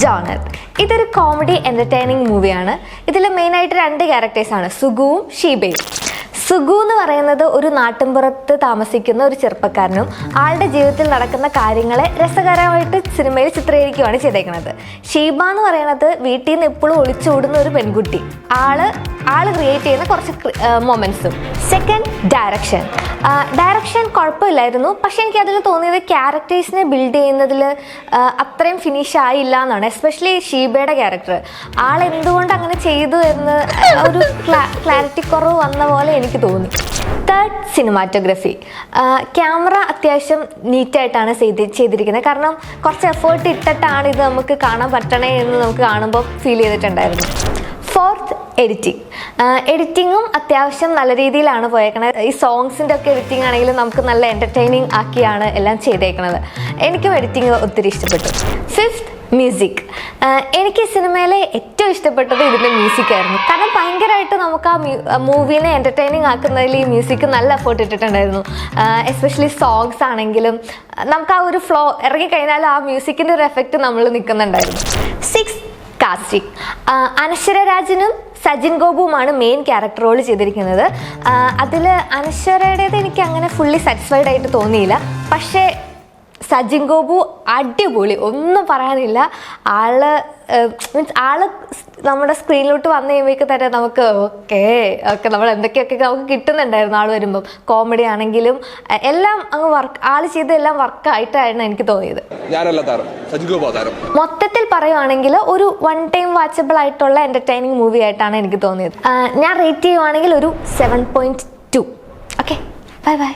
Genre. ഇതൊരു comedy entertaining മൂവിയാണ്. ഇതിൽ മെയിനായിട്ട് 2 ക്യാരക്ടേഴ്സാണ്, സുഗുവും ഷീബയും. സുഗു എന്ന് പറയുന്നത് ഒരു നാട്ടിൻപുറത്ത് താമസിക്കുന്ന ഒരു ചെറുപ്പക്കാരനും ആളുടെ ജീവിതത്തിൽ നടക്കുന്ന കാര്യങ്ങളെ രസകരമായിട്ട് സിനിമയിൽ ചിത്രീകരിക്കുകയാണ് ചെയ്തേക്കുന്നത്. ഷീബ എന്ന് പറയുന്നത് വീട്ടിൽ നിന്ന് എപ്പോഴും ഒളിച്ചോടുന്ന ഒരു പെൺകുട്ടി. ആള് ക്രിയേറ്റ് ചെയ്യുന്ന കുറച്ച് മൊമെന്റ്സും. സെക്കൻഡ്, ഡയറക്ഷൻ കുഴപ്പമില്ലായിരുന്നു. പക്ഷെ എനിക്ക് അതിൽ തോന്നിയത് ക്യാരക്ടേഴ്സിനെ ബിൽഡ് ചെയ്യുന്നതിൽ അത്രയും ഫിനിഷ് ആയില്ല എന്നാണ്. എസ്പെഷ്യലി ഷീബയുടെ ക്യാരക്ടർ. എന്തുകൊണ്ട് അങ്ങനെ ചെയ്തു എന്ന് ഒരു ക്ലാരിറ്റി കുറവ് വന്ന പോലെ എനിക്ക് തോന്നി. Third, cinematography. ക്യാമറ അത്യാവശ്യം നീറ്റായിട്ടാണ് ചെയ്തിരിക്കുന്നത്. കാരണം കുറച്ച് എഫേർട്ട് ഇട്ടിട്ടാണ് ഇത് നമുക്ക് കാണാൻ പറ്റണേ എന്ന് നമുക്ക് കാണുമ്പോൾ ഫീൽ ചെയ്തിട്ടുണ്ടായിരുന്നു. ഫോർത്ത്, എഡിറ്റിങ്ങും അത്യാവശ്യം നല്ല രീതിയിലാണ് പോയേക്കണത്. ഈ സോങ്സിൻ്റെ ഒക്കെ എഡിറ്റിംഗ് ആണെങ്കിലും നമുക്ക് നല്ല എൻ്റർടൈനിങ് ആക്കിയാണ് എല്ലാം ചെയ്തേക്കണത്. എനിക്കും എഡിറ്റിംഗ് ഒത്തിരി ഇഷ്ടപ്പെട്ടു. Fifth, music. എനിക്ക് സിനിമയിലെ ഏറ്റവും ഇഷ്ടപ്പെട്ടത് ഇതിൻ്റെ മ്യൂസിക്കായിരുന്നു. കാരണം ഭയങ്കരമായിട്ട് നമുക്ക് ആ മൂവീനെ എൻ്റർടൈനിങ് ആക്കുന്നതിൽ ഈ മ്യൂസിക് നല്ല എഫേർട്ട് ഇട്ടിട്ടുണ്ടായിരുന്നു. എസ്പെഷ്യലി സോങ്സ് ആണെങ്കിലും നമുക്ക് ആ ഒരു ഫ്ലോ ഇറങ്ങിക്കഴിഞ്ഞാൽ ആ മ്യൂസിക്കിൻ്റെ ഒരു എഫക്റ്റ് നമ്മൾ നിൽക്കുന്നുണ്ടായിരുന്നു. Six, casting. അനശ്വര രാജനും സജിൻ ഗോപുവുമാണ് മെയിൻ ക്യാരക്ടർ റോൾ ചെയ്തിരിക്കുന്നത്. അതിൽ അനശ്വരയുടേത് എനിക്ക് അങ്ങനെ ഫുള്ളി സാറ്റിസ്ഫൈഡ് ആയിട്ട് തോന്നിയില്ല. പക്ഷേ സജിൻ ഗോപു അടിപൊളി, ഒന്നും പറയാനില്ല. ആള് നമ്മുടെ സ്ക്രീനിലോട്ട് വന്നു കഴിയുമ്പോഴേക്ക് തന്നെ നമുക്ക് ഓക്കെ നമ്മൾ എന്തൊക്കെയൊക്കെ നമുക്ക് കിട്ടുന്നുണ്ടായിരുന്നു. ആൾ വരുമ്പം കോമഡി ആണെങ്കിലും എല്ലാം അങ്ങ് ആള് ചെയ്തെല്ലാം വർക്കായിട്ടായിരുന്നു എനിക്ക് തോന്നിയത്. മൊത്തത്തിൽ പറയുവാണെങ്കിൽ ഒരു 1 ടൈം വാച്ചബിൾ ആയിട്ടുള്ള എൻ്റർടൈനിങ് മൂവി ആയിട്ടാണ് എനിക്ക് തോന്നിയത്. ഞാൻ റേറ്റ് ചെയ്യുവാണെങ്കിൽ ഒരു 7.2. Okay, by.